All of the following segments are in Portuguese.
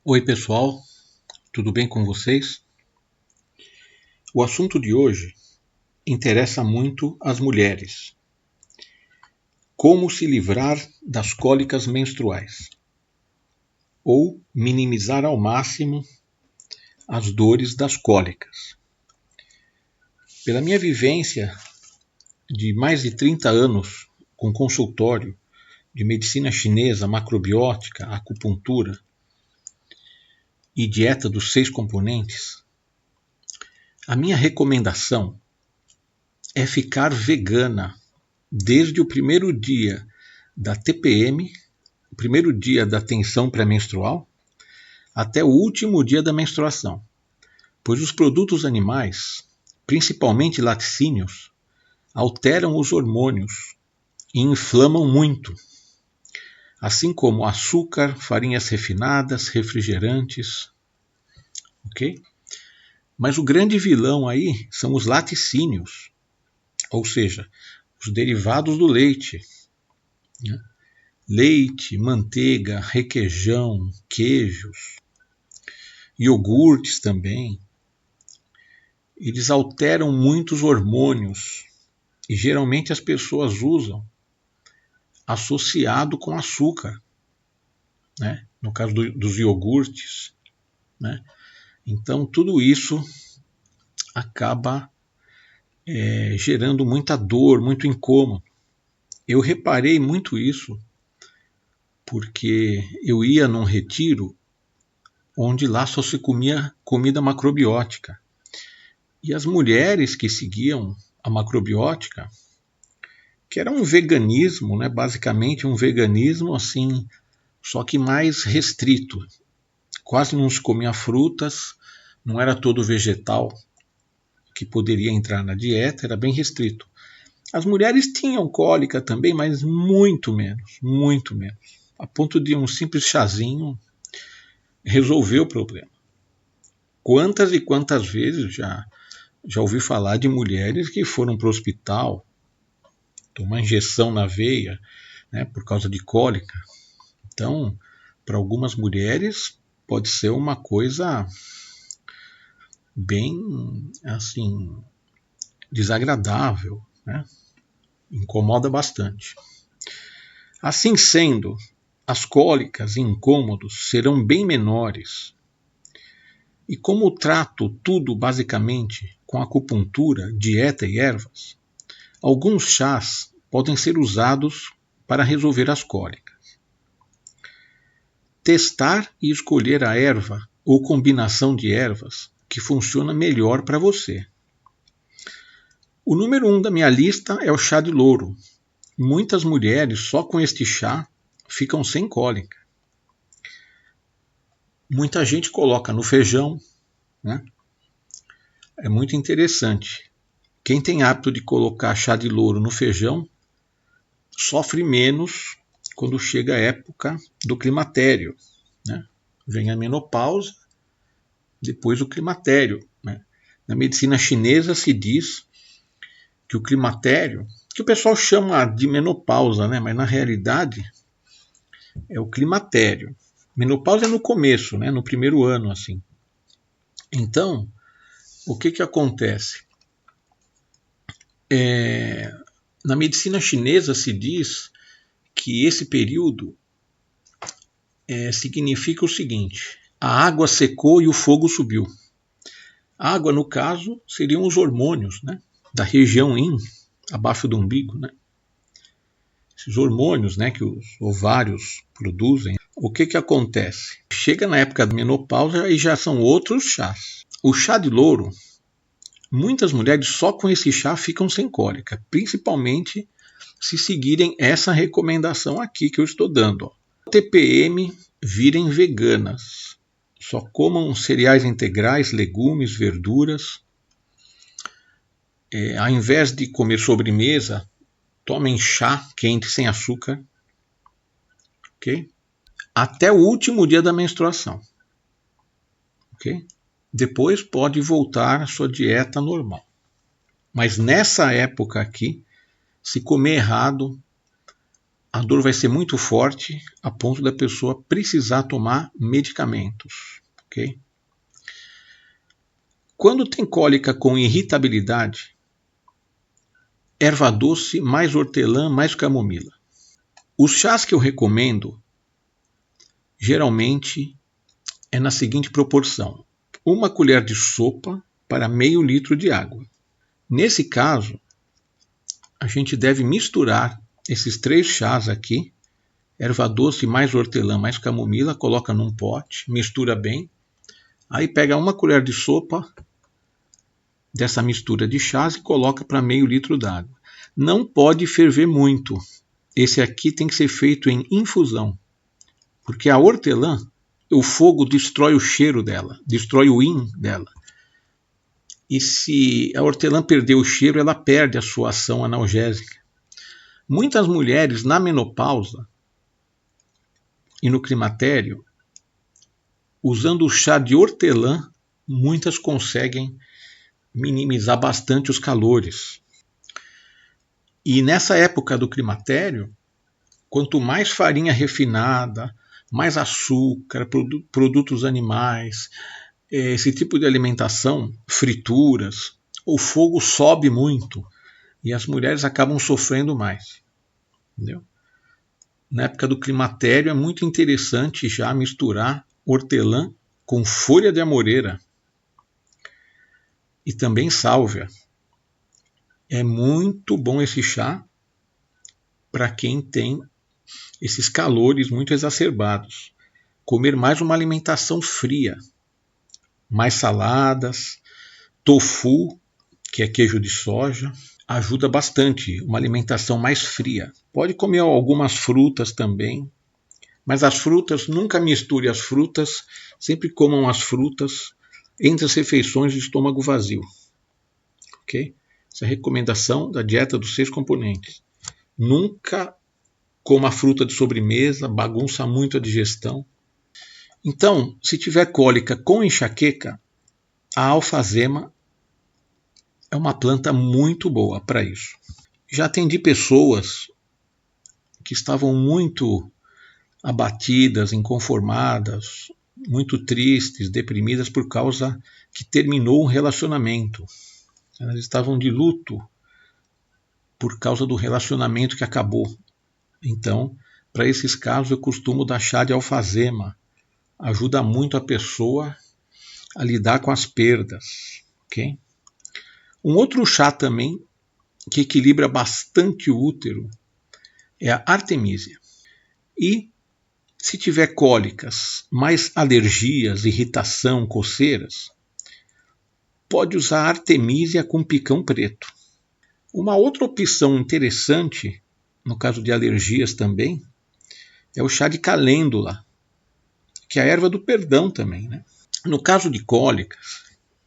Oi pessoal, tudo bem com vocês? O assunto de hoje interessa muito às mulheres. Como se livrar das cólicas menstruais ou minimizar ao máximo as dores das cólicas. Pela minha vivência de mais de 30 anos com consultório de medicina chinesa, macrobiótica, acupuntura e dieta dos 6 componentes, a minha recomendação é ficar vegana desde o primeiro dia da TPM, o primeiro dia da tensão pré-menstrual, até o último dia da menstruação, pois os produtos animais, principalmente laticínios, alteram os hormônios e inflamam muito, assim como açúcar, farinhas refinadas, refrigerantes, ok? Mas o grande vilão aí são os laticínios, ou seja, os derivados do leite, né? Leite, manteiga, requeijão, queijos, iogurtes também. Eles alteram muitos hormônios e geralmente as pessoas usam associado com açúcar, né? No caso dos iogurtes, né? Então tudo isso acaba gerando muita dor, muito incômodo. Eu reparei muito isso porque eu ia num retiro onde lá só se comia comida macrobiótica. E as mulheres que seguiam a macrobiótica, que era um veganismo, né, basicamente um veganismo assim, só que mais restrito. Quase não se comia frutas, não era todo vegetal que poderia entrar na dieta, era bem restrito. As mulheres tinham cólica também, mas muito menos, a ponto de um simples chazinho resolver o problema. Quantas e quantas vezes já ouvi falar de mulheres que foram para o hospital tomar injeção na veia, né, por causa de cólica. Então, para algumas mulheres pode ser uma coisa bem assim desagradável, né? Incomoda bastante. Assim sendo, as cólicas e incômodos serão bem menores. E como trato tudo basicamente com acupuntura, dieta e ervas, alguns chás podem ser usados para resolver as cólicas. Testar e escolher a erva ou combinação de ervas que funciona melhor para você. O número 1 da minha lista é o chá de louro. Muitas mulheres só com este chá ficam sem cólica. Muita gente coloca no feijão, né? É muito interessante. Quem tem hábito de colocar chá de louro no feijão sofre menos quando chega a época do climatério, né? Vem a menopausa, depois o climatério, né? Na medicina chinesa se diz que o climatério, que o pessoal chama de menopausa, né? Mas na realidade é o climatério. Menopausa é no começo, né? No primeiro ano, assim. Então, o que acontece? Na medicina chinesa se diz que esse período significa o seguinte: a água secou e o fogo subiu. A água, no caso, seriam os hormônios, né, da região yin, abaixo do umbigo, né? Esses hormônios, né, que os ovários produzem. O que acontece? Chega na época da menopausa e já são outros chás. O chá de louro, muitas mulheres só com esse chá ficam sem cólica, principalmente se seguirem essa recomendação aqui que eu estou dando. TPM, virem veganas. Só comam cereais integrais, legumes, verduras. Ao invés de comer sobremesa, tomem chá quente sem açúcar. Ok? Até o último dia da menstruação. Ok? Depois pode voltar à sua dieta normal. Mas nessa época aqui, se comer errado, a dor vai ser muito forte a ponto da pessoa precisar tomar medicamentos, ok? Quando tem cólica com irritabilidade, erva doce mais hortelã mais camomila. Os chás que eu recomendo, geralmente, é na seguinte proporção: 1 colher de sopa para meio litro de água. Nesse caso, a gente deve misturar esses 3 chás aqui, erva doce mais hortelã mais camomila, coloca num pote, mistura bem, aí pega 1 colher de sopa dessa mistura de chás e coloca para meio litro d'água. Não pode ferver muito. Esse aqui tem que ser feito em infusão, porque a hortelã, o fogo destrói o cheiro dela, destrói o in dela. E se a hortelã perder o cheiro, ela perde a sua ação analgésica. Muitas mulheres na menopausa e no climatério, usando o chá de hortelã, muitas conseguem minimizar bastante os calores. E nessa época do climatério, quanto mais farinha refinada, mais açúcar, produtos animais, esse tipo de alimentação, frituras, o fogo sobe muito e as mulheres acabam sofrendo mais. Entendeu? Na época do climatério é muito interessante já misturar hortelã com folha de amoreira e também sálvia. É muito bom esse chá para quem tem esses calores muito exacerbados. Comer mais uma alimentação fria, mais saladas, tofu, que é queijo de soja, ajuda bastante, uma alimentação mais fria. Pode comer algumas frutas também, mas as frutas, nunca misture as frutas, sempre comam as frutas entre as refeições de estômago vazio. Ok? Essa é a recomendação da dieta dos 6 componentes. Nunca coma fruta de sobremesa, bagunça muito a digestão. Então, se tiver cólica com enxaqueca, a alfazema é uma planta muito boa para isso. Já atendi pessoas que estavam muito abatidas, inconformadas, muito tristes, deprimidas por causa que terminou um relacionamento. Elas estavam de luto por causa do relacionamento que acabou. Então, para esses casos, eu costumo dar chá de alfazema. Ajuda muito a pessoa a lidar com as perdas. Okay? Um outro chá também que equilibra bastante o útero é a artemisia. E se tiver cólicas, mais alergias, irritação, coceiras, pode usar artemisia com picão preto. Uma outra opção interessante, no caso de alergias também, é o chá de calêndula, que é a erva do perdão também. Né? No caso de cólicas,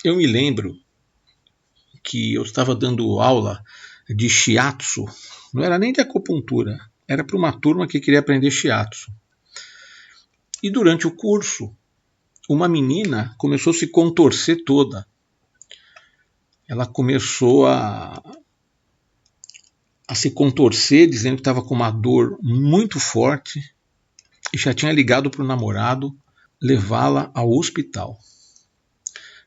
eu me lembro que eu estava dando aula de shiatsu, não era nem de acupuntura, era para uma turma que queria aprender shiatsu. E durante o curso, uma menina começou a se contorcer toda. Ela começou a se contorcer, dizendo que estava com uma dor muito forte e já tinha ligado para o namorado levá-la ao hospital.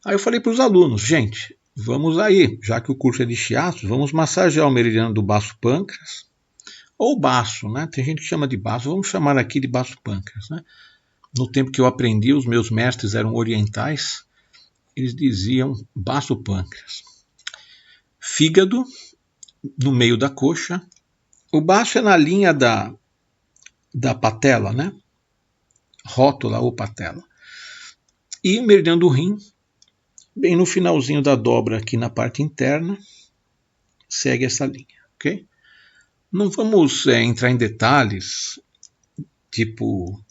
Aí eu falei para os alunos, gente, vamos aí, já que o curso é de shiatsu, vamos massagear o meridiano do baço pâncreas, ou baço, né? Tem gente que chama de baço, vamos chamar aqui de baço pâncreas, né? No tempo que eu aprendi, os meus mestres eram orientais, eles diziam baço pâncreas. Fígado, no meio da coxa. O baço é na linha da patela, né? Rótula ou patela. E o meridiano do rim, bem no finalzinho da dobra aqui na parte interna, segue essa linha, ok? Não vamos entrar em detalhes, tipo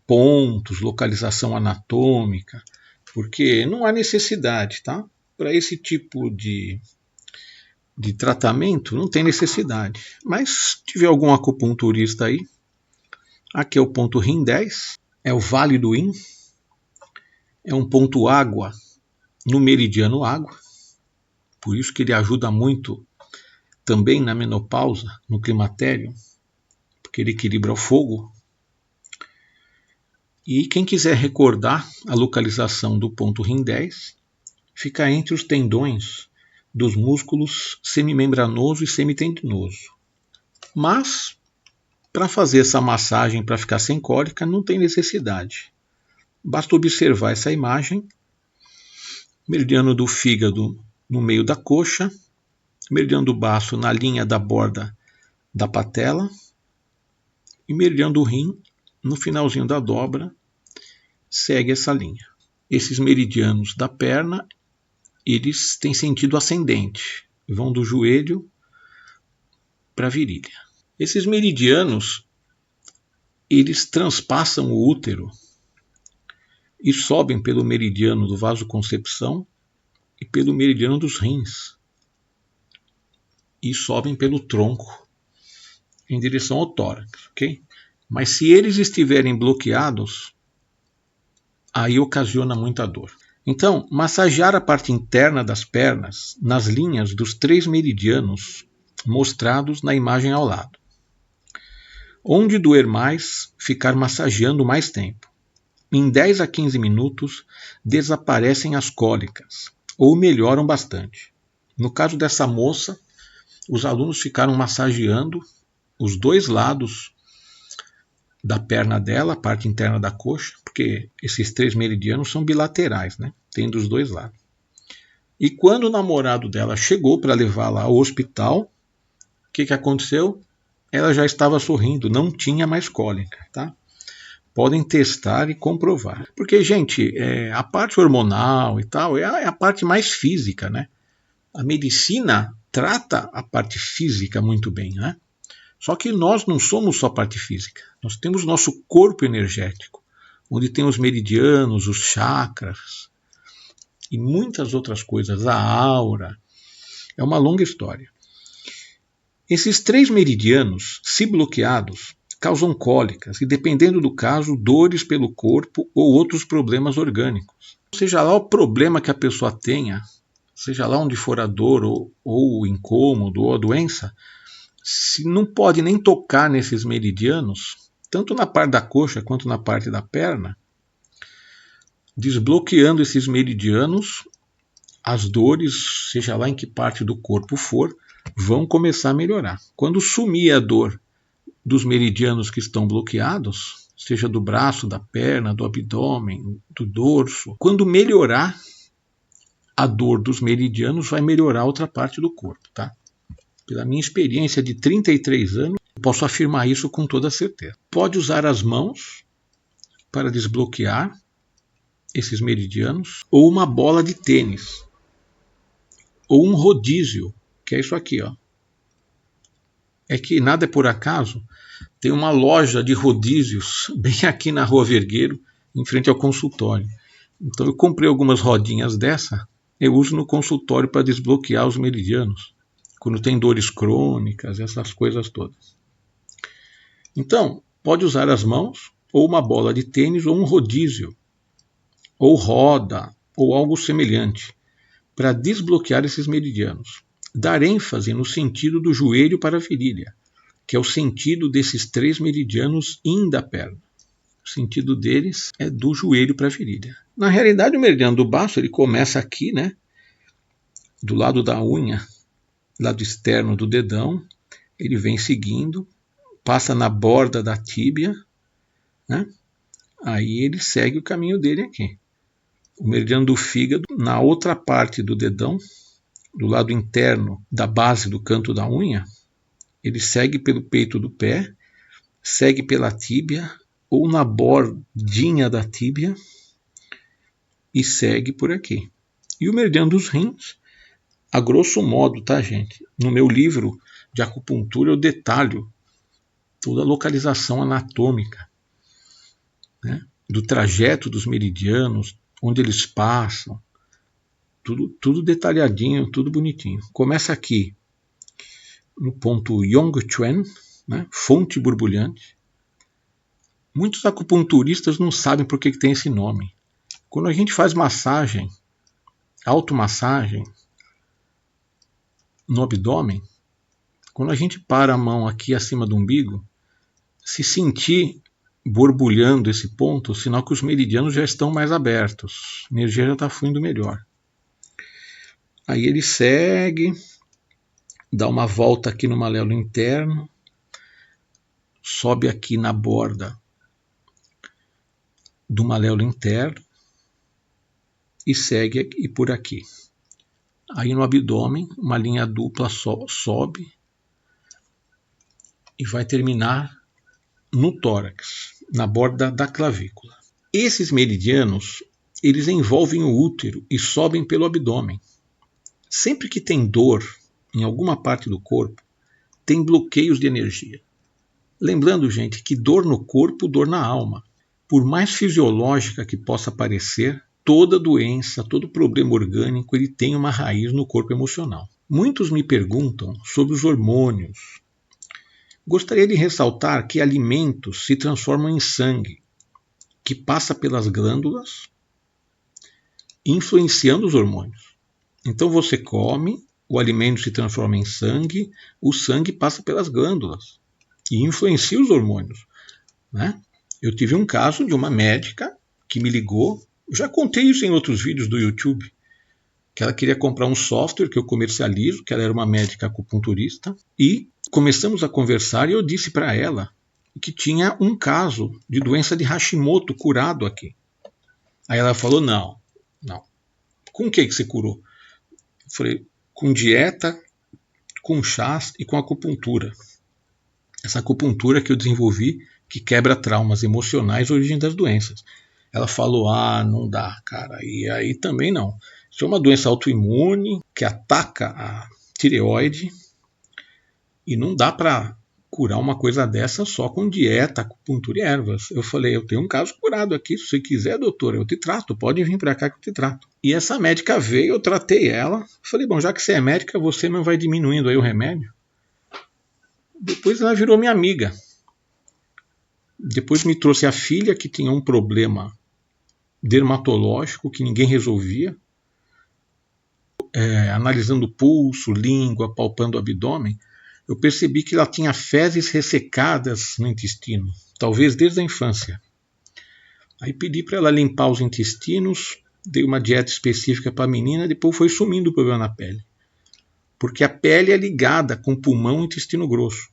pontos, localização anatômica, porque não há necessidade, tá? Para esse tipo de tratamento não tem necessidade. Mas se tiver algum acupunturista aí, aqui é o ponto rim 10, é o Vale do Yin, é um ponto água no meridiano água, por isso que ele ajuda muito também na menopausa, no climatério. porque ele equilibra o fogo. E quem quiser recordar a localização do ponto Rim 10, fica entre os tendões dos músculos semimembranoso e semitendinoso. Mas, para fazer essa massagem para ficar sem cólica, não tem necessidade. Basta observar essa imagem, meridiano do fígado no meio da coxa, meridiano do baço na linha da borda da patela e meridiano do rim no finalzinho da dobra, segue essa linha. Esses meridianos da perna, eles têm sentido ascendente, vão do joelho para a virilha. Esses meridianos, eles transpassam o útero e sobem pelo meridiano do vasoconcepção e pelo meridiano dos rins e sobem pelo tronco em direção ao tórax, ok? Mas se eles estiverem bloqueados, aí ocasiona muita dor. Então, massagear a parte interna das pernas nas linhas dos 3 meridianos mostrados na imagem ao lado. Onde doer mais, ficar massageando mais tempo. Em 10 a 15 minutos, desaparecem as cólicas, ou melhoram bastante. No caso dessa moça, os alunos ficaram massageando os 2 lados da perna dela, a parte interna da coxa, porque esses 3 meridianos são bilaterais, né? Tem dos 2 lados. E quando o namorado dela chegou para levá-la ao hospital, o que aconteceu? Ela já estava sorrindo, não tinha mais cólica, tá? Podem testar e comprovar. Porque, gente, a parte hormonal e tal é a parte mais física, né? A medicina trata a parte física muito bem, né? Só que nós não somos só parte física. Nós temos nosso corpo energético, onde tem os meridianos, os chakras e muitas outras coisas, a aura. É uma longa história. Esses 3 meridianos, se bloqueados, causam cólicas e, dependendo do caso, dores pelo corpo ou outros problemas orgânicos. Seja lá o problema que a pessoa tenha, seja lá onde for a dor ou o incômodo ou a doença, se não pode nem tocar nesses meridianos, tanto na parte da coxa quanto na parte da perna, desbloqueando esses meridianos, as dores, seja lá em que parte do corpo for, vão começar a melhorar. Quando sumir a dor dos meridianos que estão bloqueados, seja do braço, da perna, do abdômen, do dorso, quando melhorar a dor dos meridianos, vai melhorar outra parte do corpo, tá? Pela minha experiência de 33 anos, posso afirmar isso com toda certeza. Pode usar as mãos para desbloquear esses meridianos, ou uma bola de tênis, ou um rodízio, que é isso aqui, ó. É que nada é por acaso, tem uma loja de rodízios bem aqui na Rua Vergueiro, em frente ao consultório. Então eu comprei algumas rodinhas dessa, eu uso no consultório para desbloquear os meridianos, quando tem dores crônicas, essas coisas todas. Então, pode usar as mãos, ou uma bola de tênis, ou um rodízio, ou roda, ou algo semelhante, para desbloquear esses meridianos. Dar ênfase no sentido do joelho para a virilha, que é o sentido desses 3 meridianos yin da perna. O sentido deles é do joelho para a virilha. Na realidade, o meridiano do baço ele começa aqui, né, do lado da unha, lado externo do dedão, ele vem seguindo, passa na borda da tíbia, né? Aí ele segue o caminho dele aqui. O meridiano do fígado, na outra parte do dedão, do lado interno da base do canto da unha, ele segue pelo peito do pé, segue pela tíbia, ou na bordinha da tíbia, e segue por aqui. E o meridiano dos rins, a grosso modo, tá, gente? No meu livro de acupuntura eu detalho toda a localização anatômica, né, do trajeto dos meridianos, onde eles passam, tudo detalhadinho, tudo bonitinho. Começa aqui no ponto Yongquan, né, fonte borbulhante. Muitos acupunturistas não sabem por que tem esse nome. Quando a gente faz massagem, automassagem, no abdômen, quando a gente para a mão aqui acima do umbigo, Se sentir borbulhando esse ponto, sinal que os meridianos já estão mais abertos, a energia já está fluindo melhor. Aí ele segue, dá uma volta aqui no malelo interno, sobe aqui na borda do malelo interno e segue aqui, por aqui. Aí no abdômen, uma linha dupla sobe e vai terminar no tórax, na borda da clavícula. Esses meridianos, eles envolvem o útero e sobem pelo abdômen. Sempre que tem dor em alguma parte do corpo, tem bloqueios de energia. Lembrando, gente, que dor no corpo, dor na alma. Por mais fisiológica que possa parecer, toda doença, todo problema orgânico, ele tem uma raiz no corpo emocional. Muitos me perguntam sobre os hormônios. Gostaria de ressaltar que alimentos se transformam em sangue, que passa pelas glândulas, influenciando os hormônios. Então você come, o alimento se transforma em sangue, o sangue passa pelas glândulas e influencia os hormônios, né? Eu tive um caso de uma médica que me ligou, já contei isso em outros vídeos do YouTube, que ela queria comprar um software que eu comercializo, que ela era uma médica acupunturista, e começamos a conversar e eu disse para ela que tinha um caso de doença de Hashimoto curado aqui. Aí ela falou, não. Com o que você curou? Eu falei, com dieta, com chás e com acupuntura. Essa acupuntura que eu desenvolvi, que quebra traumas emocionais, origem das doenças. Ela falou, não dá, cara, e aí também não. Isso é uma doença autoimune que ataca a tireoide e não dá para curar uma coisa dessa só com dieta, acupuntura e ervas. Eu falei, eu tenho um caso curado aqui, se você quiser, doutor, eu te trato, pode vir para cá que eu te trato. E essa médica veio, eu tratei ela, falei, bom, já que você é médica, você não vai diminuindo aí o remédio? Depois ela virou minha amiga. Depois me trouxe a filha que tinha um problema dermatológico que ninguém resolvia, analisando pulso, língua, palpando o abdômen, eu percebi que ela tinha fezes ressecadas no intestino, talvez desde a infância. Aí pedi para ela limpar os intestinos, dei uma dieta específica para a menina, depois foi sumindo o problema na pele. Porque a pele é ligada com pulmão e intestino grosso.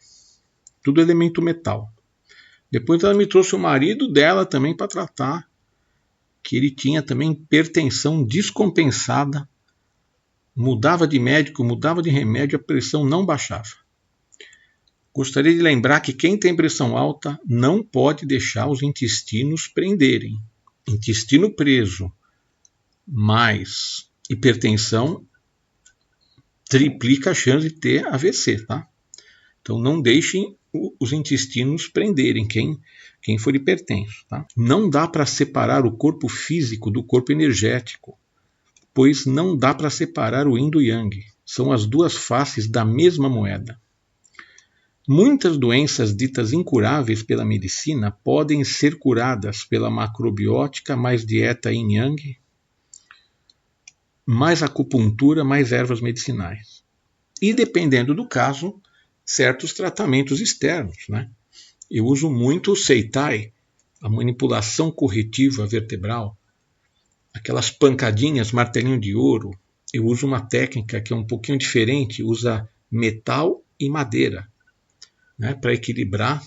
Tudo elemento metal. Depois ela me trouxe o marido dela também para tratar, que ele tinha também hipertensão descompensada, mudava de médico, mudava de remédio, a pressão não baixava. Gostaria de lembrar que quem tem pressão alta não pode deixar os intestinos prenderem. Intestino preso mais hipertensão triplica a chance de ter AVC, tá? Então não deixem os intestinos prenderem quem for hipertenso, tá? Não dá para separar o corpo físico do corpo energético, pois não dá para separar o yin do yang. São as duas faces da mesma moeda. Muitas doenças ditas incuráveis pela medicina podem ser curadas pela macrobiótica, mais dieta yin-yang, mais acupuntura, mais ervas medicinais. E dependendo do caso, certos tratamentos externos, né? Eu uso muito o Seitai, a manipulação corretiva vertebral, aquelas pancadinhas, martelinho de ouro. Eu uso uma técnica que é um pouquinho diferente, usa metal e madeira, né, para equilibrar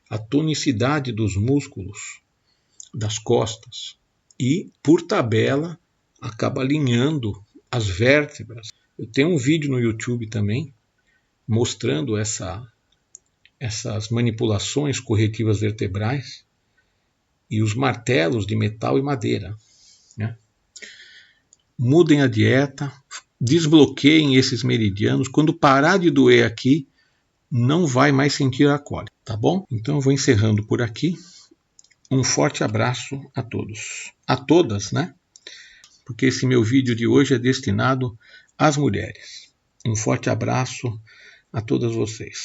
a tonicidade dos músculos das costas e, por tabela, acaba alinhando as vértebras. Eu tenho um vídeo no YouTube também mostrando essas manipulações corretivas vertebrais e os martelos de metal e madeira, né? Mudem a dieta, desbloqueiem esses meridianos. Quando parar de doer aqui, não vai mais sentir a cólica, tá bom? Então eu vou encerrando por aqui. Um forte abraço a todos. A todas, né? Porque esse meu vídeo de hoje é destinado às mulheres. Um forte abraço a todas vocês.